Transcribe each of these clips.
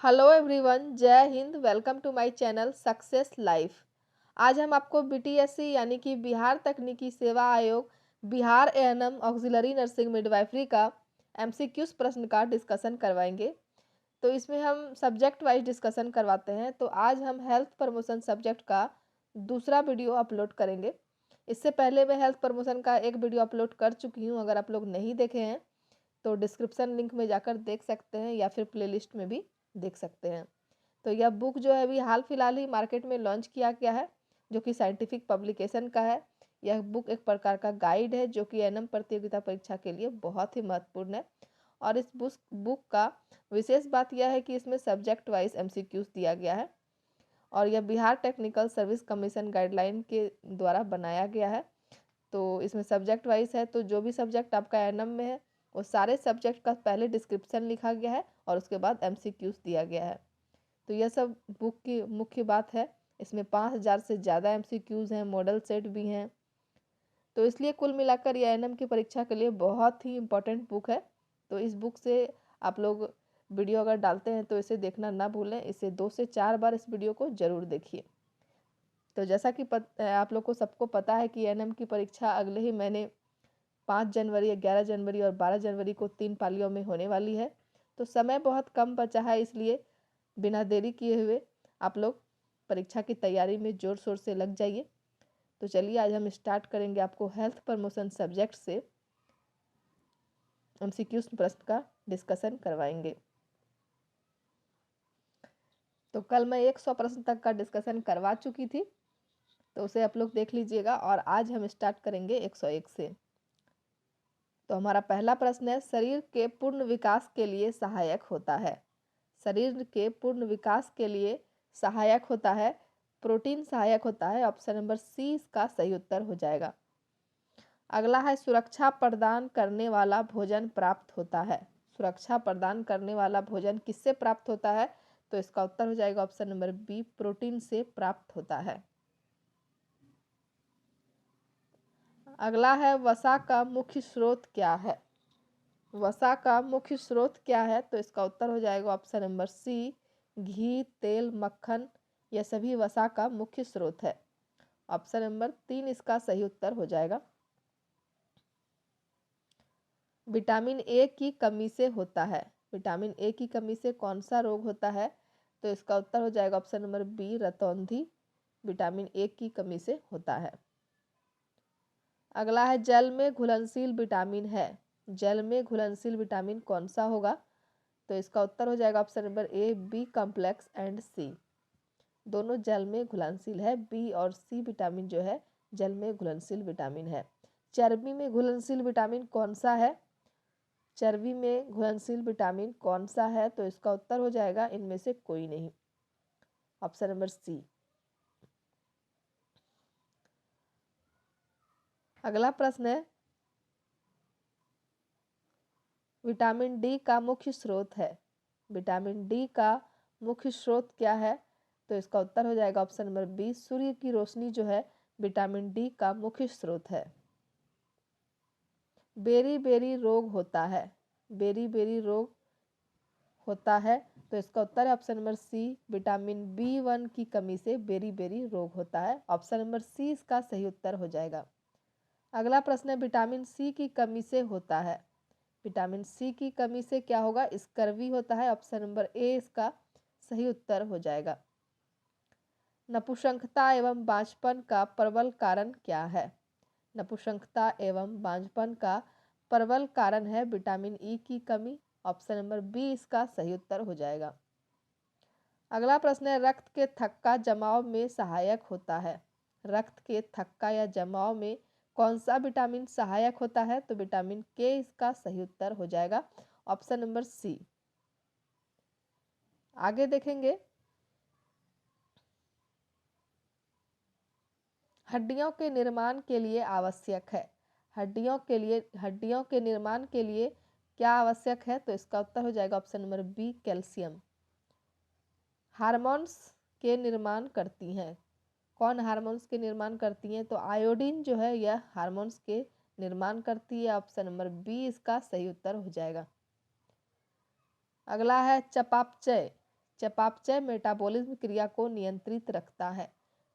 Hello everyone, जय हिंद। Welcome to my channel success life. आज हम आपको बीटीएससी यानी कि बिहार तकनीकी सेवा आयोग Bihar ANM auxiliary nursing midwifery का एमसीक्यूज प्रश्न का डिस्कशन करवाएंगे। तो इसमें हम सब्जेक्ट वाइज डिस्कशन करवाते हैं। तो आज हम हेल्थ प्रमोशन सब्जेक्ट का दूसरा वीडियो अपलोड करेंगे। इससे पहले मैं हेल्थ प्रमोशन का एक वीडियो अपलोड कर चुकी हूँ। अगर आप लोग नहीं देखे हैं तो डिस्क्रिप्शन लिंक में जाकर देख सकते हैं या फिर प्लेलिस्ट में भी देख सकते हैं। तो यह बुक जो है अभी हाल फिलहाल ही मार्केट में लॉन्च किया गया है, जो कि साइंटिफिक पब्लिकेशन का है। यह बुक एक प्रकार का गाइड है जो कि एएनएम प्रतियोगिता परीक्षा के लिए बहुत ही महत्वपूर्ण है। और इस बुक का विशेष बात यह है कि इसमें सब्जेक्ट वाइज एमसीक्यूज दिया गया है और यह Bihar technical service commission guideline के द्वारा बनाया गया है। तो इसमें सब्जेक्ट वाइज है, तो जो भी सब्जेक्ट आपका एएनएम में है वो सारे सब्जेक्ट का पहले डिस्क्रिप्शन लिखा गया है और उसके बाद एमसीक्यूज दिया गया है। तो यह सब बुक की मुख्य बात है। इसमें 5000 से ज़्यादा एमसीक्यूज हैं, मॉडल सेट भी हैं। तो इसलिए कुल मिलाकर यह एएनएम की परीक्षा के लिए बहुत ही इम्पोर्टेंट बुक है। तो इस बुक से आप लोग वीडियो अगर डालते हैं तो इसे देखना ना भूलें। इसे 2 से 4 बार इस वीडियो को ज़रूर देखिए। तो जैसा कि आप लोग को सबको पता है कि एएनएम की परीक्षा अगले ही महीने 5 जनवरी, 11 जनवरी और 12 जनवरी को 3 पालियों में होने वाली है। तो समय बहुत कम बचा है, इसलिए बिना देरी किए हुए आप लोग परीक्षा की तैयारी में ज़ोर शोर से लग जाइए। तो चलिए आज हम स्टार्ट करेंगे आपको हेल्थ प्रमोशन सब्जेक्ट से एमसीक्यूज प्रश्न का डिस्कशन करवाएंगे। तो कल मैं 100 प्रश्न तक का डिस्कशन करवा चुकी थी, तो उसे आप लोग देख लीजिएगा। और आज हम स्टार्ट करेंगे 101 से। तो हमारा पहला प्रश्न है, शरीर के पूर्ण विकास के लिए सहायक होता है। शरीर के पूर्ण विकास के लिए सहायक होता है, प्रोटीन सहायक होता है। ऑप्शन नंबर सी इसका सही उत्तर हो जाएगा। अगला है, सुरक्षा प्रदान करने वाला भोजन प्राप्त होता है। सुरक्षा प्रदान करने वाला भोजन किससे प्राप्त होता है? तो इसका उत्तर हो जाएगा ऑप्शन नंबर बी, प्रोटीन से प्राप्त होता है। अगला है, वसा का मुख्य स्रोत क्या है? वसा का मुख्य स्रोत क्या है? तो इसका उत्तर हो जाएगा ऑप्शन नंबर सी, घी, तेल, मक्खन। यह सभी वसा का मुख्य स्रोत है। ऑप्शन नंबर 3 इसका सही उत्तर हो जाएगा। विटामिन ए की कमी से होता है। विटामिन ए की कमी से कौन सा रोग होता है? तो इसका उत्तर हो जाएगा ऑप्शन नंबर बी, रतौंधी विटामिन ए की कमी से होता है। अगला है, जल में घुलनशील विटामिन है। जल में घुलनशील विटामिन कौन सा होगा? तो इसका उत्तर हो जाएगा option number A, B complex and C. दोनों जल में घुलनशील है। बी और सी विटामिन जो है जल में घुलनशील विटामिन है। चर्बी में घुलनशील विटामिन कौन सा है? चर्बी में घुलनशील विटामिन कौन सा है? तो इसका उत्तर हो जाएगा इनमें से कोई नहीं, ऑप्शन नंबर सी। अगला प्रश्न है, विटामिन डी का मुख्य स्रोत है। विटामिन डी का मुख्य स्रोत क्या है? तो इसका उत्तर हो जाएगा ऑप्शन नंबर बी, सूर्य की रोशनी जो है विटामिन डी का मुख्य स्रोत है। बेरी बेरी रोग होता है। बेरी बेरी रोग होता है, तो इसका उत्तर है option number C, vitamin B one की कमी से बेरी बेरी रोग होता है। ऑप्शन नंबर सी इसका सही उत्तर हो जाएगा। अगला प्रश्न है, विटामिन सी की कमी से होता है। विटामिन सी की कमी से क्या होगा? स्कर्वी होता है। ऑप्शन नंबर ए इसका सही उत्तर हो जाएगा। नपुंसकता एवं बांझपन का प्रबल कारण क्या है? नपुंसकता एवं बांझपन का प्रबल कारण है विटामिन ई की कमी। ऑप्शन नंबर बी इसका सही उत्तर हो जाएगा। अगला प्रश्न है, रक्त के थक्का जमाव में सहायक होता है। रक्त के थक्का या जमाव में कौन सा विटामिन सहायक होता है? तो विटामिन के इसका सही उत्तर हो जाएगा, ऑप्शन नंबर सी। आगे देखेंगे, हड्डियों के निर्माण के लिए आवश्यक है। हड्डियों के निर्माण के लिए क्या आवश्यक है? तो इसका उत्तर हो जाएगा option number B, calcium. Hormones के निर्माण करती हैं। कौन हार्मोन्स के निर्माण करती हैं? तो आयोडीन जो है यह हार्मोन्स के निर्माण करती है। ऑप्शन नंबर बी इसका सही उत्तर हो जाएगा। अगला है, चयापचय। चयापचय मेटाबॉलिज्म क्रिया को नियंत्रित रखता है।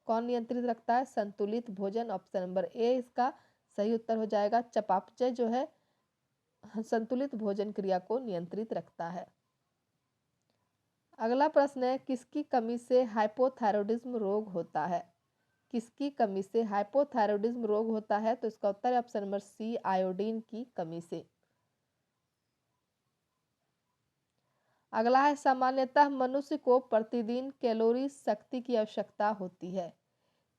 कौन नियंत्रित रखता है? संतुलित भोजन। ऑप्शन नंबर ए इसका सही उत्तर हो जाएगा। चयापचय जो है संतुलित भोजन क्रिया को नियंत्रित रखता है। अगला प्रश्न है, किसकी कमी से हाइपोथायरॉयडिज्म रोग होता है? किसकी कमी से हाइपोथायरॉयडिज्म रोग होता है? तो इसका उत्तर है ऑप्शन नंबर सी, आयोडीन की कमी से। अगला है, सामान्यतः मनुष्य को प्रतिदिन कैलोरी शक्ति की आवश्यकता होती है।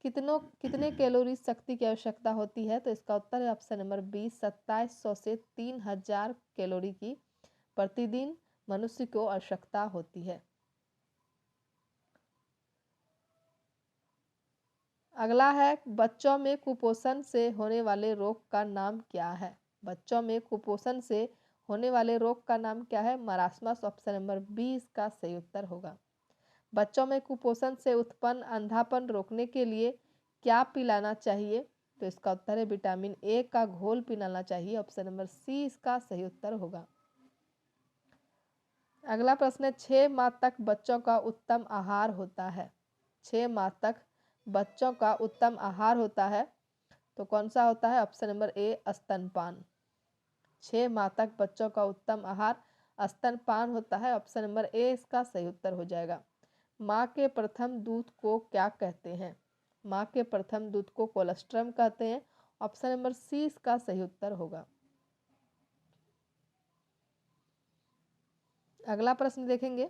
कितने कैलोरी शक्ति की आवश्यकता होती है? तो इसका उत्तर है ऑप्शन नंबर बी, 2700 से 3000 कैलोरी की प्रतिदिन मनुष्य को आवश्यकता होती है। अगला है, बच्चों में कुपोषण से होने वाले रोग का नाम क्या है? बच्चों में कुपोषण से होने वाले रोग का नाम क्या है? मरासमस। ऑप्शन नंबर बी इसका सही उत्तर होगा। बच्चों में कुपोषण से उत्पन्न अंधापन रोकने के लिए क्या पिलाना चाहिए? तो इसका उत्तर है विटामिन ए का घोल पिलाना चाहिए। ऑप्शन नंबर सी इसका सही उत्तर होगा। अगला प्रश्न है, 6 माह तक बच्चों का उत्तम आहार होता है। 6 माह तक बच्चों का उत्तम आहार होता है तो कौन सा होता है? ऑप्शन नंबर ए, स्तनपान। 6 माह तक बच्चों का उत्तम आहार स्तनपान होता है। ऑप्शन नंबर ए इसका सही उत्तर हो जाएगा। माँ के प्रथम दूध को क्या कहते हैं? माँ के प्रथम दूध को कोलेस्ट्रम कहते हैं। ऑप्शन नंबर सी इसका सही उत्तर होगा। अगला प्रश्न देखेंगे,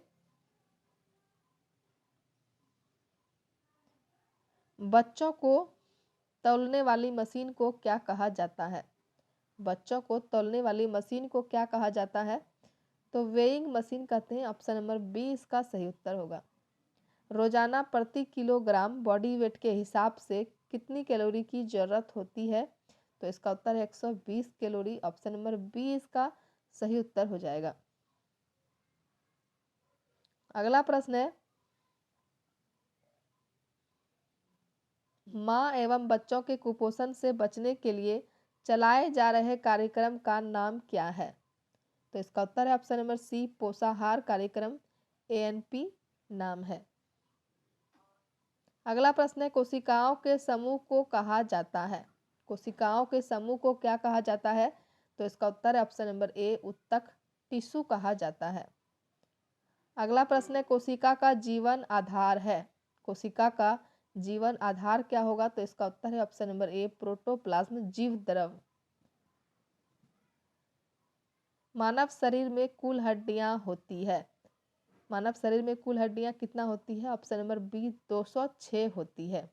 बच्चों को तौलने वाली मशीन को क्या कहा जाता है? बच्चों को तौलने वाली मशीन को क्या कहा जाता है? तो वेइंग मशीन कहते हैं। ऑप्शन नंबर बी इसका सही उत्तर होगा। रोजाना प्रति किलोग्राम बॉडी वेट के हिसाब से कितनी कैलोरी की जरूरत होती है? तो इसका उत्तर है 120 कैलोरी। ऑप्शन नंबर बी इसका सही उत्तर हो जाएगा। अगला प्रश्न है, माँ एवं बच्चों के कुपोषण से बचने के लिए चलाए जा रहे कार्यक्रम का नाम क्या है? तो इसका उत्तर है ऑप्शन नंबर सी, पोषाहार कार्यक्रम, एएनपी नाम है। अगला प्रश्न है, कोशिकाओं के समूह को कहा जाता है। कोशिकाओं के समूह को क्या कहा जाता है? तो इसका उत्तर है ऑप्शन नंबर ए, उत्तक टिश्यू कहा जाता है। अगला प्रश्न है, कोशिका का जीवन आधार है। कोशिका का जीवन आधार क्या होगा? तो इसका उत्तर है ऑप्शन नंबर ए, प्रोटोप्लाज्म, जीव द्रव। मानव शरीर में कुल हड्डियां होती है। मानव शरीर में कुल हड्डियां कितना होती है? ऑप्शन नंबर बी, 206 होती है।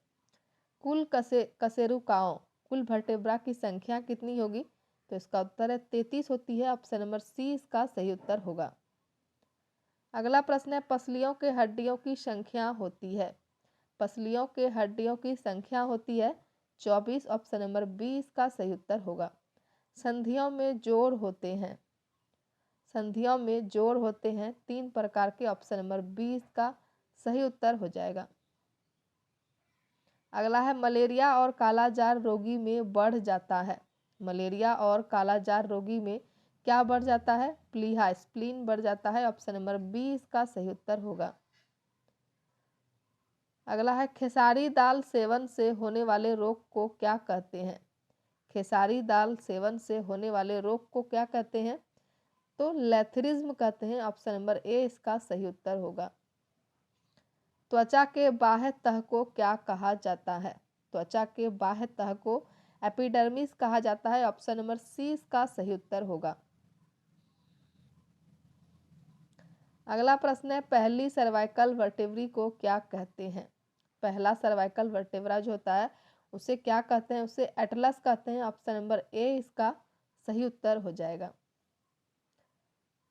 कुल कशेरुकाओं, कुल वर्टेब्रा की संख्या कितनी होगी? तो इसका उत्तर है 33 होती है। ऑप्शन नंबर सी इसका सही उत्तर होगा। अगला प्रश्न है, पसलियों के हड्डियों की संख्या होती है। पसलियों के हड्डियों की संख्या होती है 24। ऑप्शन नंबर बी इसका सही उत्तर होगा। संधियों में जोड़ होते हैं। संधियों में जोड़ होते हैं 3 प्रकार के। ऑप्शन नंबर बी इसका सही उत्तर हो जाएगा। अगला है, मलेरिया और कालाजार रोगी में बढ़ जाता है। मलेरिया और कालाजार रोगी में क्या बढ़ जाता है? प्लीहा, स्प्लीन बढ़ जाता है। ऑप्शन नंबर बी इसका सही उत्तर होगा। अगला है, खेसारी दाल सेवन से होने वाले रोग को क्या कहते हैं? खेसारी दाल सेवन से होने वाले रोग को क्या कहते हैं? तो लेथरिज्म कहते हैं। ऑप्शन नंबर ए इसका सही उत्तर होगा। त्वचा के बाह्य तह को क्या कहा जाता है? त्वचा के बाह्य तह को एपिडर्मिस कहा जाता है। ऑप्शन नंबर सी इसका सही उत्तर होगा। अगला प्रश्न है, पहली सर्वाइकल वर्टेब्री को क्या कहते हैं? पहला सर्वाइकल वर्टेब्रा जो होता है उसे क्या कहते हैं? उसे एटलस कहते हैं। ऑप्शन नंबर ए इसका सही उत्तर हो जाएगा।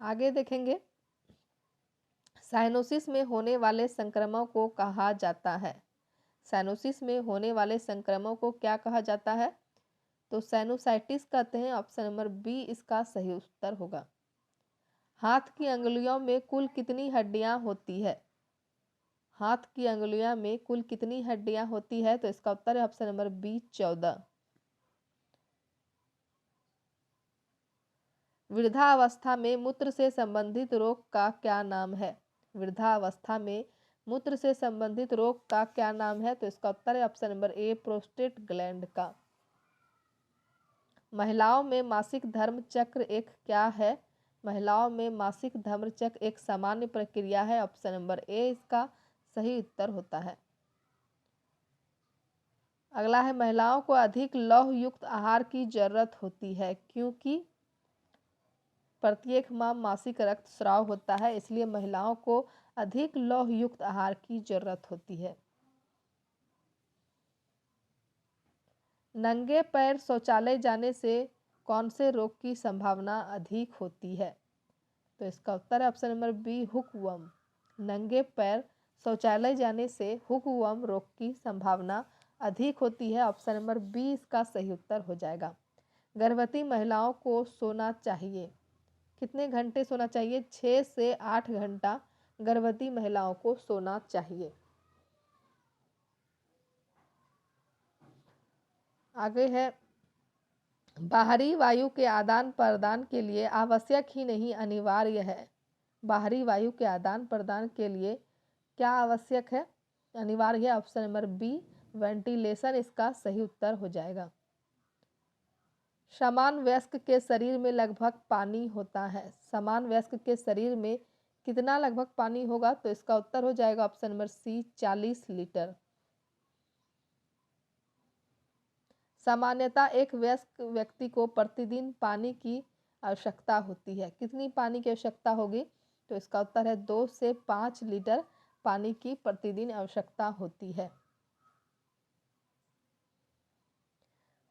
आगे देखेंगे, साइनोसिस में होने वाले संक्रमण को कहा जाता है। साइनोसिस में होने वाले संक्रमण को क्या कहा जाता है? तो साइनोसाइटिस कहते हैं। ऑप्शन नंबर बी इसका सही उत्तर होगा। हाथ की अंगुलियों में कुल कितनी हड्डियां होती है? हाथ की अंगुलियों में कुल कितनी हड्डियां होती है? तो इसका उत्तर है ऑप्शन नंबर बी, 14। वृद्धावस्था में मूत्र से संबंधित रोग का क्या नाम है? वृद्धावस्था में मूत्र से संबंधित रोग का क्या नाम है? तो इसका उत्तर है ऑप्शन नंबर ए, प्रोस्टेट ग्लैंड का। महिलाओं में मासिक धर्म चक्र एक क्या है? महिलाओं में मासिक धर्म चक्र एक सामान्य प्रक्रिया है। ऑप्शन नंबर ए इसका सही उत्तर होता है। अगला है, महिलाओं को अधिक लौह युक्त आहार की जरूरत होती है क्योंकि प्रत्येक माह मासिक रक्तस्राव होता है, इसलिए महिलाओं को अधिक लौह युक्त आहार की जरूरत होती है। नंगे पैर शौचालय जाने से कौन से रोग की संभावना अधिक होती है? तो इसका उत्तर है ऑप्शन नंबर बी, हुकवर्म। नंगे पैर शौचालय जाने से हुकवर्म रोग की संभावना अधिक होती है। ऑप्शन नंबर बी इसका सही उत्तर हो जाएगा। गर्भवती महिलाओं को सोना चाहिए, कितने घंटे सोना चाहिए? 6 से 8 घंटा गर्भवती महिलाओं को सोना चाहिए। आगे है, बाहरी वायु के आदान प्रदान के लिए आवश्यक ही नहीं अनिवार्य है। बाहरी वायु के आदान प्रदान के लिए क्या आवश्यक है? अनिवार्य है। ऑप्शन नंबर बी, वेंटिलेशन इसका सही उत्तर हो जाएगा। समान वयस्क के शरीर में लगभग पानी होता है। समान वयस्क के शरीर में कितना लगभग पानी होगा? तो इसका उत्तर हो जाएगा ऑप्शन नंबर सी, 40 लीटर। सामान्यतः एक वयस्क व्यक्ति को प्रतिदिन पानी की आवश्यकता होती है, कितनी पानी की आवश्यकता होगी? तो इसका उत्तर है 2 से 5 लीटर पानी की प्रतिदिन आवश्यकता होती है।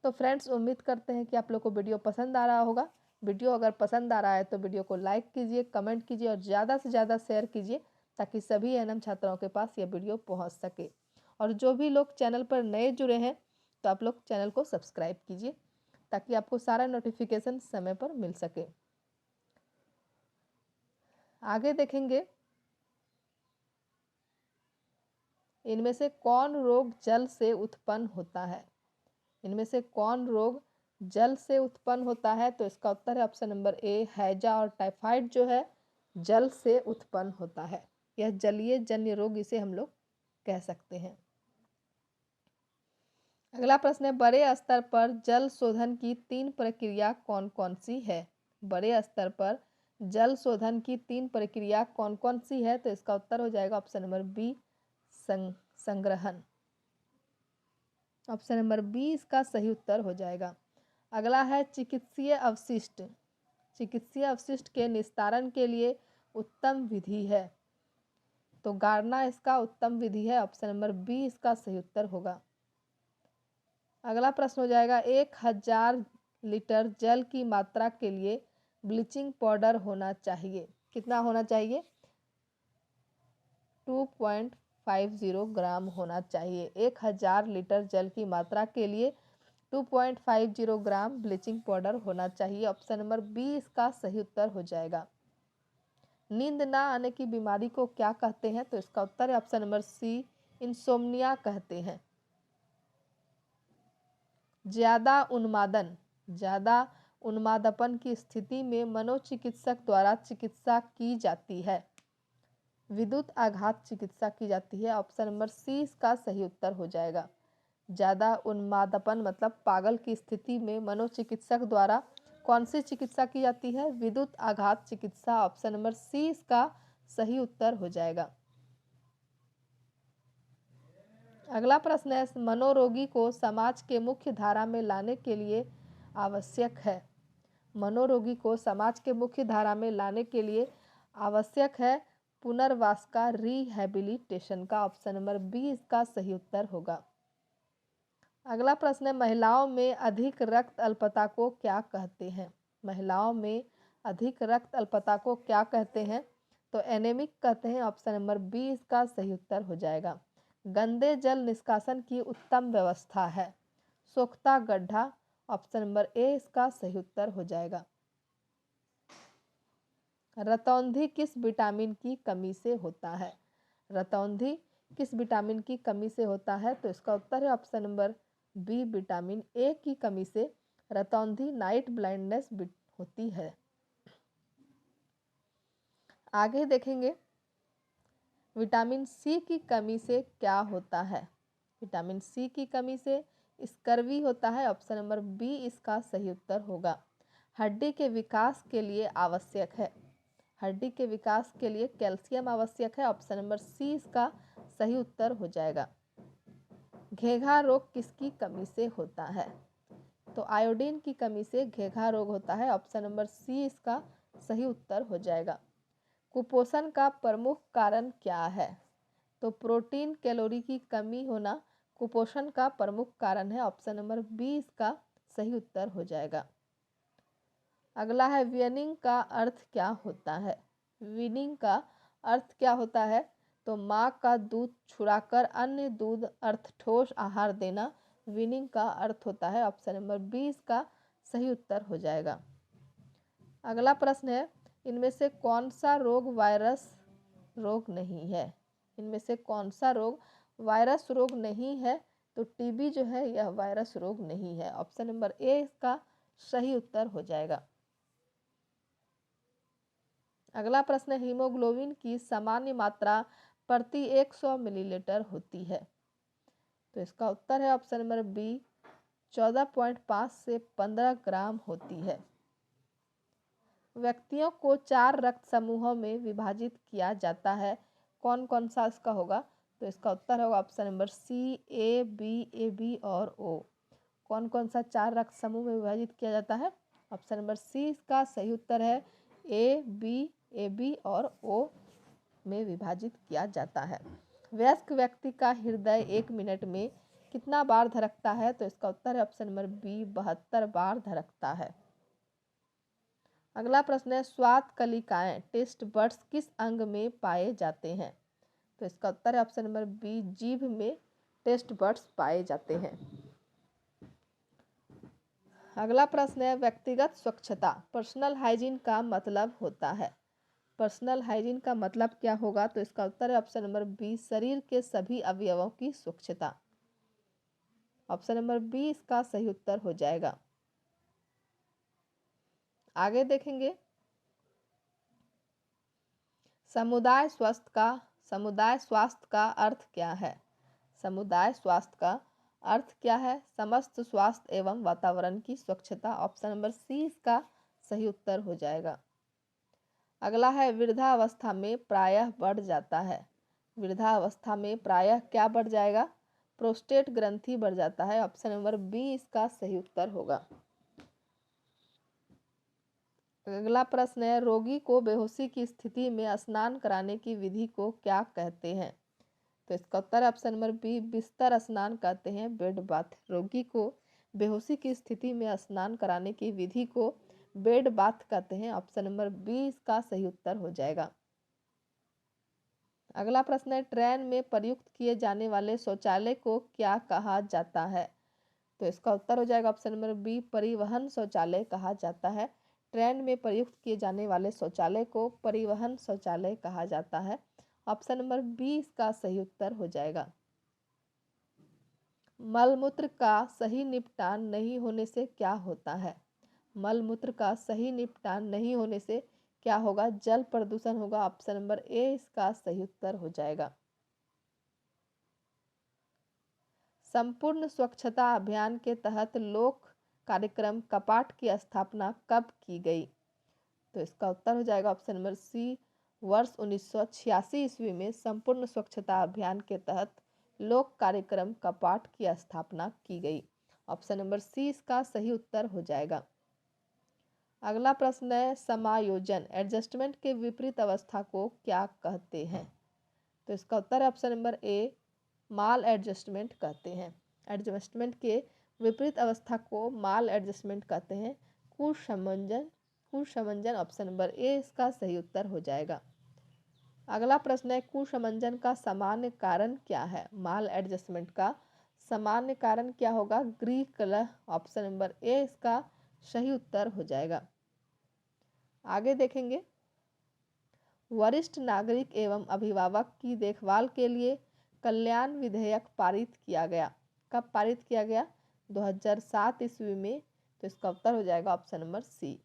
तो फ्रेंड्स, उम्मीद करते हैं कि आप लोग को वीडियो पसंद आ रहा होगा। वीडियो अगर पसंद आ रहा है तो वीडियो को लाइक कीजिए, कमेंट कीजिए और ज़्यादा से ज़्यादा शेयर कीजिए ताकि सभी एएनएम छात्राओं के पास यह वीडियो पहुंच सके। और जो भी लोग चैनल पर नए जुड़े हैं तो आप लोग चैनल को सब्सक्राइब कीजिए ताकि आपको सारा नोटिफिकेशन समय पर मिल सके। आगे देखेंगे, इनमें से कौन रोग जल से उत्पन्न होता है? इनमें से कौन रोग जल से उत्पन्न होता है? तो इसका उत्तर है ऑप्शन नंबर ए, हैजा और टाइफाइड जो है जल से उत्पन्न होता है। यह जलीय जन्य रोग इसे हम लोग कह सकते हैं। अगला प्रश्न है, बड़े स्तर पर जल शोधन की 3 प्रक्रिया कौन कौन सी है? बड़े स्तर पर जल शोधन की 3 प्रक्रिया कौन कौन सी है? तो इसका उत्तर हो जाएगा ऑप्शन नंबर बी, संग्रहण। ऑप्शन नंबर बी इसका सही उत्तर हो जाएगा। अगला है, चिकित्सीय अवशिष्ट। चिकित्सीय अवशिष्ट के निस्तारण के लिए उत्तम विधि है। तो गाड़ना इसका उत्तम विधि है। ऑप्शन नंबर बी इसका सही उत्तर होगा। अगला प्रश्न हो जाएगा, 1000 लीटर जल की मात्रा के लिए ब्लीचिंग पाउडर होना चाहिए, कितना होना चाहिए? 2.50 ग्राम होना चाहिए। 1000 लीटर जल की मात्रा के लिए 2.50 ग्राम ब्लीचिंग पाउडर होना चाहिए। ऑप्शन नंबर बी इसका सही उत्तर हो जाएगा। नींद ना आने की बीमारी को क्या कहते हैं? तो इसका उत्तर है ऑप्शन नंबर सी, इंसोम्निया कहते हैं। ज्यादा उन्मादपन की स्थिति में मनोचिकित्सक द्वारा चिकित्सा की जाती है। विद्युत आघात चिकित्सा की जाती है। ऑप्शन नंबर सी इसका सही उत्तर हो जाएगा। ज्यादा उन्मादपन मतलब पागल की स्थिति में मनोचिकित्सक द्वारा कौन सी चिकित्सा की जाती है? विद्युत आघात चिकित्सा। ऑप्शन नंबर सी इसका सही उत्तर हो जाएगा। अगला प्रश्न है, मनोरोगी को समाज के मुख्य धारा में लाने के लिए आवश्यक है। मनोरोगी को समाज के मुख्य धारा में लाने के लिए आवश्यक है पुनर्वास का, रिहैबिलिटेशन का। ऑप्शन नंबर बी इसका सही उत्तर होगा। अगला प्रश्न है, महिलाओं में अधिक रक्त अल्पता को क्या कहते हैं? महिलाओं में अधिक रक्त अल्पता को क्या कहते हैं? तो एनेमिक कहते हैं। ऑप्शन नंबर बी इसका सही उत्तर हो जाएगा। गंदे जल निष्कासन की उत्तम व्यवस्था है, सोख्ता गड्ढा। ऑप्शन नंबर ए इसका सही उत्तर हो जाएगा। रतौंधी किस विटामिन की कमी से होता है? रतौंधी किस विटामिन की कमी से होता है? तो इसका उत्तर है option number B, vitamin A की कमी से रतौंधी नाइट ब्लाइंडनेस होती है। आगे देखेंगे, विटामिन सी की कमी से क्या होता है? विटामिन सी की कमी से स्कर्वी होता है। ऑप्शन नंबर बी इसका सही उत्तर होगा। हड्डी के विकास के लिए आवश्यक है। हड्डी के विकास के लिए कैल्शियम आवश्यक है। ऑप्शन नंबर सी इसका सही उत्तर हो जाएगा। घेघा रोग किसकी कमी से होता है? तो आयोडीन की कमी से घेघा रोग होता है। ऑप्शन नंबर सी इसका सही उत्तर हो जाएगा। कुपोषण का प्रमुख कारण क्या है? तो प्रोटीन कैलोरी की कमी होना कुपोषण का प्रमुख कारण है। ऑप्शन नंबर बी इसका सही उत्तर हो जाएगा। अगला है वीनिंग का अर्थ क्या होता है? वीनिंग का अर्थ क्या होता है? तो माँ का दूध छुड़ाकर अन्य दूध अर्थ ठोस आहार देना वीनिंग का अर्थ होता है। ऑप्शन नंबर बी इसका सही उत्तर हो जाएगा। अगला प्रश्न है, इनमें से कौन सा रोग वायरस रोग नहीं है? इनमें से कौन सा रोग वायरस रोग नहीं है? तो टीबी जो है यह वायरस रोग नहीं है। ऑप्शन नंबर ए इसका सही उत्तर हो जाएगा। अगला प्रश्न है, हीमोग्लोबिन की सामान्य मात्रा प्रति 100 मिलीलीटर होती है। तो इसका उत्तर है ऑप्शन नंबर बी 14.5 से 15 ग्राम होती है। व्यक्तियों को 4 रक्त समूहों में विभाजित किया जाता है। कौन कौन सा इसका होगा? तो इसका उत्तर होगा option number C A B और ओ। कौन कौन सा 4 रक्त समूह में विभाजित किया जाता है? ऑप्शन नंबर सी इसका सही उत्तर है। ए बी और ओ में विभाजित किया जाता है। वयस्क व्यक्ति का हृदय 1 मिनट में कितना बार धड़कता है? तो इसका उत्तर है ऑप्शन नंबर बी 72 बार धड़कता है। अगला प्रश्न है, स्वाद कलिकाएं टेस्ट बड्स किस अंग में पाए जाते हैं? तो इसका उत्तर है ऑप्शन नंबर बी जीभ में टेस्ट बड्स पाए जाते हैं। अगला प्रश्न है, व्यक्तिगत स्वच्छता पर्सनल हाइजीन का मतलब होता है। पर्सनल हाइजीन का मतलब क्या होगा? तो इसका उत्तर है ऑप्शन नंबर बी शरीर के सभी अवयवों की स्वच्छता। ऑप्शन नंबर बी इसका सही उत्तर हो जाएगा। आगे देखेंगे, समुदाय स्वास्थ्य का अर्थ क्या है? समुदाय स्वास्थ्य का अर्थ क्या है? समस्त स्वास्थ्य एवं वातावरण की स्वच्छता। ऑप्शन नंबर सी इसका सही उत्तर हो जाएगा। अगला है, वृद्धावस्था में प्रायः बढ़ जाता है। वृद्धावस्था में प्रायः क्या बढ़ जाएगा? प्रोस्टेट ग्रंथि बढ़ जाता है। ऑप्शन नंबर बी इसका सही उत्तर होगा। अगला प्रश्न है, रोगी को बेहोशी की स्थिति में स्नान कराने की विधि को क्या कहते हैं? तो इसका उत्तर ऑप्शन नंबर बी बिस्तर स्नान कहते हैं, बेड बाथ। रोगी को बेहोशी की स्थिति में स्नान कराने की विधि को बेड बाथ कहते हैं। ऑप्शन नंबर बी इसका सही उत्तर हो जाएगा। अगला प्रश्न है, ट्रेन में प्रयुक्त किए जाने वाले शौचालय को क्या कहा जाता है? तो इसका उत्तर हो जाएगा ऑप्शन नंबर बी परिवहन शौचालय कहा जाता है। ट्रेन में प्रयुक्त किए जाने वाले शौचालय को परिवहन शौचालय कहा जाता है। ऑप्शन नंबर बी इसका सही उत्तर हो जाएगा। मलमूत्र का सही निपटान नहीं होने से क्या होता है? मलमूत्र का सही निपटान नहीं होने से क्या होगा? जल प्रदूषण होगा। ऑप्शन नंबर ए इसका सही उत्तर हो जाएगा। संपूर्ण स्वच्छता अभियान के तहत लोक कार्यक्रम कपाट की स्थापना कब की गई? तो इसका उत्तर हो जाएगा ऑप्शन नंबर सी वर्ष 1986 ईस्वी में संपूर्ण स्वच्छता अभियान के तहत लोक कार्यक्रम कपाट की स्थापना की गई। ऑप्शन नंबर सी इसका सही उत्तर हो जाएगा। अगला प्रश्न है, समायोजन एडजस्टमेंट के विपरीत अवस्था को क्या कहते हैं? तो इसका उत्तर है ऑप्शन नंबर ए माल एडजस्टमेंट कहते हैं। एडजस्टमेंट के विपरीत अवस्था को माल एडजस्टमेंट कहते हैं। कुसंयोजन ऑप्शन नंबर ए इसका सही उत्तर हो जाएगा। अगला प्रश्न है, कुसंयोजन का सामान्य कारण क्या है? माल एडजस्टमेंट का सामान्य कारण क्या होगा? गृह कलह। ऑप्शन नंबर ए इसका सही उत्तर हो जाएगा। आगे देखेंगे, वरिष्ठ नागरिक एवं अभिभावक की देखभाल के लिए कल्याण विधेयक पारित किया गया। कब पारित किया गया? 2007 ईस्वी में। तो इसका उत्तर हो जाएगा ऑप्शन नंबर सी।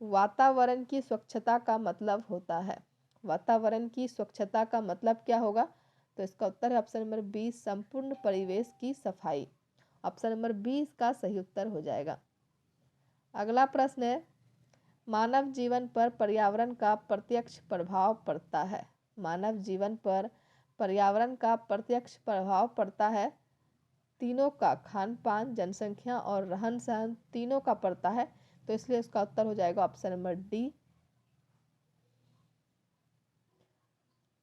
वातावरण की स्वच्छता का मतलब होता है। वातावरण की स्वच्छता का मतलब क्या होगा? तो इसका उत्तर है ऑप्शन नंबर बी, संपूर्ण परिवेश की सफाई। ऑप्शन नंबर बी इसका सही उत्तर हो जाएगा। अगला प्रश्न है, मानव जीवन पर पर्यावरण का प्रत्यक्ष प्रभाव पड़ता है। मानव जीवन पर पर्यावरण का प्रत्यक्ष प्रभाव पड़ता है। तीनों का, खान पान, जनसंख्या और रहन सहन, तीनों का पड़ता है। तो इसलिए इसका उत्तर हो जाएगा ऑप्शन नंबर डी।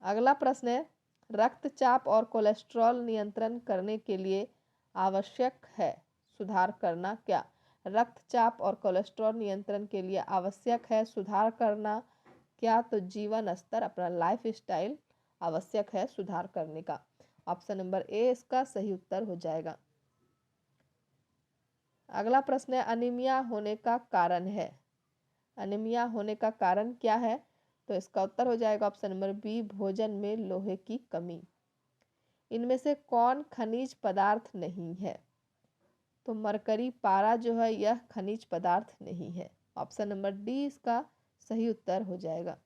अगला प्रश्न है, रक्तचाप और कोलेस्ट्रॉल नियंत्रण करने के लिए आवश्यक है सुधार करना क्या? रक्तचाप और कोलेस्ट्रॉल नियंत्रण के लिए आवश्यक है सुधार करना क्या? तो जीवन स्तर, अपना लाइफ स्टाइल आवश्यक है सुधार करने का। ऑप्शन नंबर ए इसका सही उत्तर हो जाएगा। अगला प्रश्न है, अनीमिया होने का कारण है। अनीमिया होने का कारण क्या है? तो इसका उत्तर हो जाएगा ऑप्शन नंबर बी, भोजन में लोहे की कमी। इनमें से कौन खनिज पदार्थ नहीं है? तो मरकरी, पारा जो है यह खनिज पदार्थ नहीं है। ऑप्शन नंबर डी इसका सही उत्तर हो जाएगा।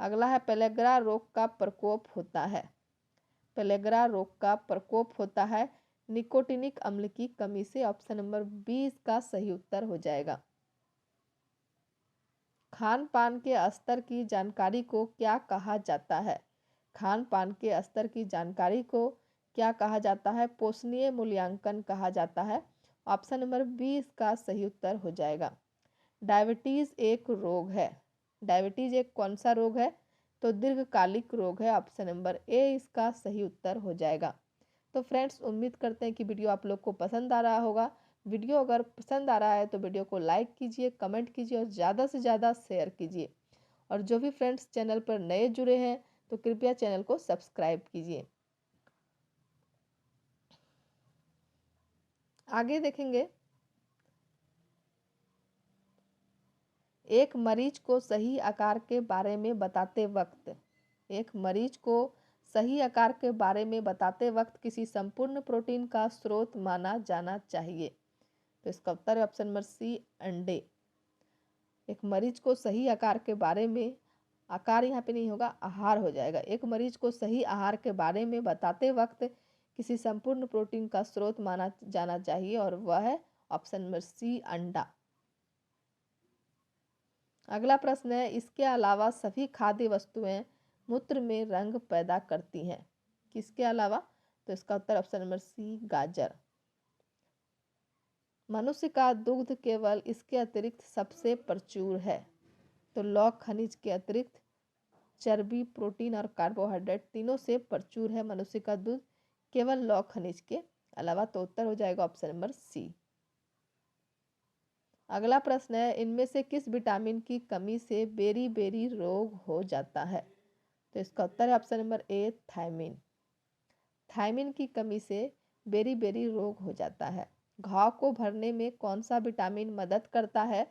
अगला है, पेलेग्रा रोग का प्रकोप होता है। पेलेग्रा रोग का प्रकोप होता है निकोटिनिक अम्ल की कमी से। ऑप्शन नंबर बी इसका सही उत्तर हो जाएगा। खान पान के स्तर की जानकारी को क्या कहा जाता है? खान पान के स्तर की जानकारी को क्या कहा जाता है? पोषणीय मूल्यांकन कहा जाता है। ऑप्शन नंबर बी इसका सही उत्तर हो जाएगा। डायबिटीज़ एक रोग है। डायबिटीज़ एक कौन सा रोग है? तो दीर्घकालिक रोग है। ऑप्शन नंबर ए इसका सही उत्तर हो जाएगा। तो फ्रेंड्स, उम्मीद करते हैं कि वीडियो आप लोग को पसंद आ रहा होगा। वीडियो अगर पसंद आ रहा है तो वीडियो को लाइक कीजिए, कमेंट कीजिए और ज़्यादा से ज़्यादा शेयर कीजिए। और जो भी फ्रेंड्स चैनल पर नए जुड़े हैं तो कृपया चैनल को सब्सक्राइब कीजिए। आगे देखेंगे, एक मरीज को सही आकार के बारे में बताते वक्त, एक मरीज को सही आकार के बारे में बताते वक्त किसी संपूर्ण प्रोटीन का स्रोत माना जाना चाहिए। तो इसका उत्तर है ऑप्शन नंबर सी, अंडे। एक मरीज को सही आकार के बारे में, आकार यहाँ पे नहीं होगा, आहार हो जाएगा। एक मरीज को सही आहार के बारे में बताते वक्त किसी संपूर्ण प्रोटीन का स्रोत माना जाना चाहिए और वह है ऑप्शन नंबर सी, अंडा। अगला प्रश्न है, इसके अलावा सभी खाद्य वस्तुएं मूत्र में रंग पैदा करती हैं। किसके अलावा? तो इसका उत्तर ऑप्शन नंबर सी, गाजर। मनुष्य का दुग्ध केवल इसके अतिरिक्त सबसे प्रचुर है। तो लौह खनिज के अतिरिक्त चर्बी, प्रोटीन और कार्बोहाइड्रेट तीनों से प्रचुर है मनुष्य का दूध, केवल लौह खनिज के अलावा। तो उत्तर हो जाएगा ऑप्शन नंबर सी। अगला प्रश्न है, इनमें से किस विटामिन की कमी से बेरी बेरी रोग हो जाता है? तो इसका उत्तर है option number A, thiamine. Thiamine की कमी से बेरी बेरी रोग हो जाता है। घाव को भरने में कौन सा विटामिन मदद करता है?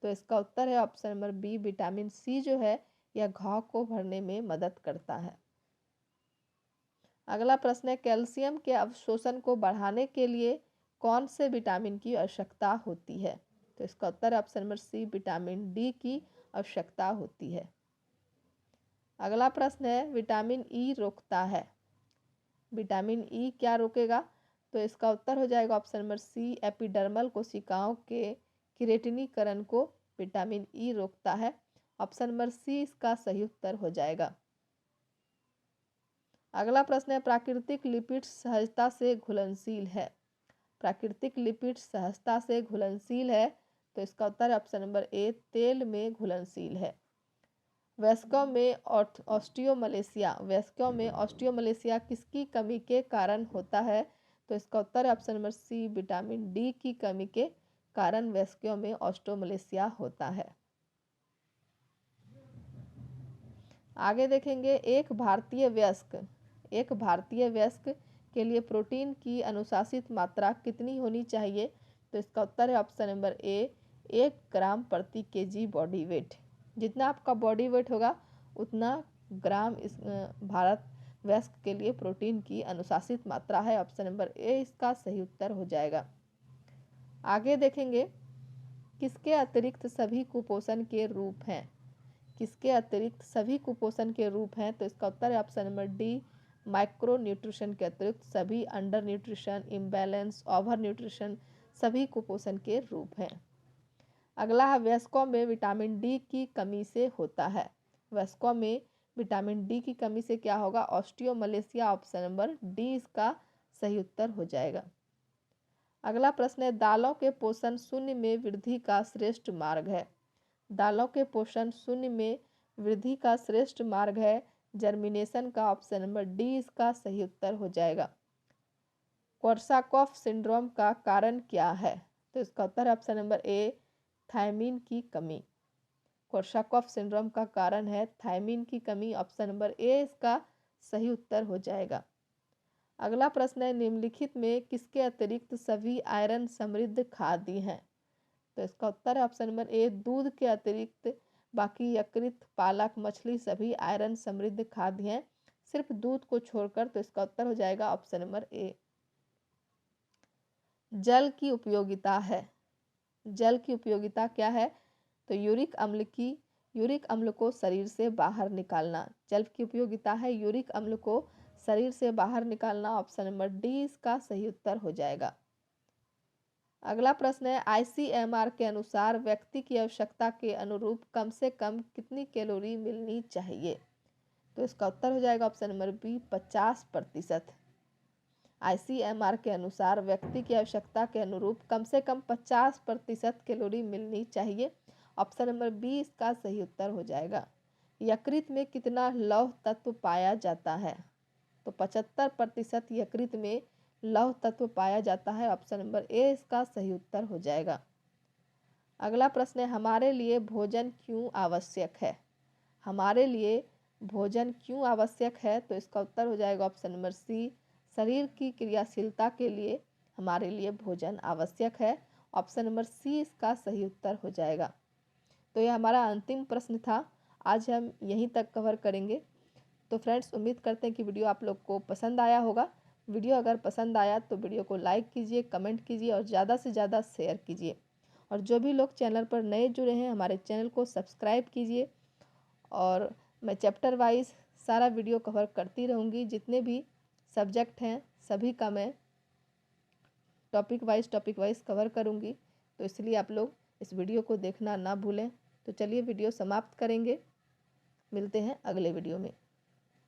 तो इसका उत्तर है option number B, vitamin C जो है यह घाव को भरने में मदद करता है। अगला प्रश्न है, कैल्शियम के अवशोषण को बढ़ाने के लिए कौन से विटामिन की आवश्यकता होती है? तो इसका उत्तर है option number C, vitamin D की आवश्यकता होती है। अगला प्रश्न है, विटामिन ई रोकता है। विटामिन ई क्या रोकेगा? तो इसका उत्तर हो जाएगा ऑप्शन नंबर सी, एपिडर्मल कोशिकाओं के किरेटिनीकरण को विटामिन ई रोकता है। ऑप्शन नंबर सी इसका सही उत्तर हो जाएगा। अगला प्रश्न है, प्राकृतिक लिपिड सहजता से घुलनशील है। प्राकृतिक लिपिड सहजता से घुलनशील है। तो इसका उत्तर है ऑप्शन नंबर ए, तेल में घुलनशील है। वयस्कों में ऑस्टियोमलेशिया किसकी कमी के कारण होता है? तो इसका उत्तर है option number C, vitamin D की कमी के कारण वयस्कों में ऑस्टियोमलेशिया होता है। आगे देखेंगे, एक भारतीय वयस्क के लिए प्रोटीन की अनुशासित मात्रा कितनी होनी चाहिए? तो इसका उत्तर है ऑप्शन नंबर ए, 1 ग्राम प्रति केजी बॉडी वेट। जितना आपका बॉडी वेट होगा उतना ग्राम इस भारत वयस्क के लिए प्रोटीन की अनुशासित मात्रा है। ऑप्शन नंबर ए इसका सही उत्तर हो जाएगा। आगे देखेंगे, किसके अतिरिक्त सभी कुपोषण के रूप हैं? किसके अतिरिक्त सभी कुपोषण के रूप हैं? तो इसका उत्तर है option number D, micro nutrition के अतिरिक्त सभी under nutrition, imbalance, over nutrition सभी कुपोषण के रूप हैं। अगला है वयस्कों में विटामिन डी की कमी से होता है। वयस्कों में विटामिन डी की कमी से क्या होगा? ऑस्टियोमलेशिया, ऑप्शन नंबर डी इसका सही उत्तर हो जाएगा। अगला प्रश्न है दालों के पोषण शून्य में वृद्धि का श्रेष्ठ मार्ग है। दालों के पोषण शून्य में वृद्धि का श्रेष्ठ मार्ग है जर्मिनेशन का, ऑप्शन नंबर डी इसका सही उत्तर हो जाएगा। कोर्साकॉफ सिंड्रोम का कारण क्या है? तो इसका उत्तर है ऑप्शन नंबर ए, थायमीन की कमी। कोर्साकॉफ सिंड्रोम का कारण है थायमीन की कमी, ऑप्शन नंबर ए इसका सही उत्तर हो जाएगा। अगला प्रश्न है निम्नलिखित में किसके अतिरिक्त सभी आयरन समृद्ध खाद्य हैं? तो इसका उत्तर है ऑप्शन नंबर ए, दूध के अतिरिक्त बाकी यकृत, पालक, मछली सभी आयरन समृद्ध खाद्य हैं, सिर्फ दूध को छोड़कर। तो इसका उत्तर हो जाएगा ऑप्शन नंबर ए। जल की उपयोगिता है। जल की उपयोगिता क्या है? तो यूरिक अम्ल को शरीर से बाहर निकालना। जल की उपयोगिता है यूरिक अम्ल को शरीर से बाहर निकालना, ऑप्शन नंबर डी इसका सही उत्तर हो जाएगा। अगला प्रश्न है आईसीएमआर के अनुसार व्यक्ति की आवश्यकता के अनुरूप कम से कम कितनी कैलोरी मिलनी चाहिए? तो इसका उत्तर हो जाएगा ऑप्शन नंबर बी, 50%। आईसीएमआर के अनुसार व्यक्ति की आवश्यकता के अनुरूप कम से कम 50% कैलोरी मिलनी चाहिए, ऑप्शन नंबर बी इसका सही उत्तर हो जाएगा। यकृत में कितना लौह तत्व पाया जाता है? तो 75% यकृत में लौह तत्व पाया जाता है, ऑप्शन नंबर ए इसका सही उत्तर हो जाएगा। अगला प्रश्न है हमारे लिए भोजन क्यों आवश्यक है? हमारे लिए भोजन क्यों आवश्यक है? तो इसका उत्तर हो जाएगा ऑप्शन नंबर सी, शरीर की क्रियाशीलता के लिए हमारे लिए भोजन आवश्यक है, ऑप्शन नंबर सी इसका सही उत्तर हो जाएगा। तो यह हमारा अंतिम प्रश्न था, आज हम यहीं तक कवर करेंगे। तो फ्रेंड्स उम्मीद करते हैं कि वीडियो आप लोग को पसंद आया होगा। वीडियो अगर पसंद आया तो वीडियो को लाइक कीजिए, कमेंट कीजिए और ज़्यादा से ज़्यादा शेयर कीजिए। और जो भी लोग चैनल पर नए जुड़े हैं हमारे चैनल को सब्सक्राइब कीजिए। और मैं चैप्टर वाइज सारा वीडियो कवर करती रहूँगी, जितने भी सब्जेक्ट हैं सभी का मैं टॉपिक वाइज कवर करूँगी। तो इसलिए आप लोग इस वीडियो को देखना ना भूलें। तो चलिए वीडियो समाप्त करेंगे, मिलते हैं अगले वीडियो में।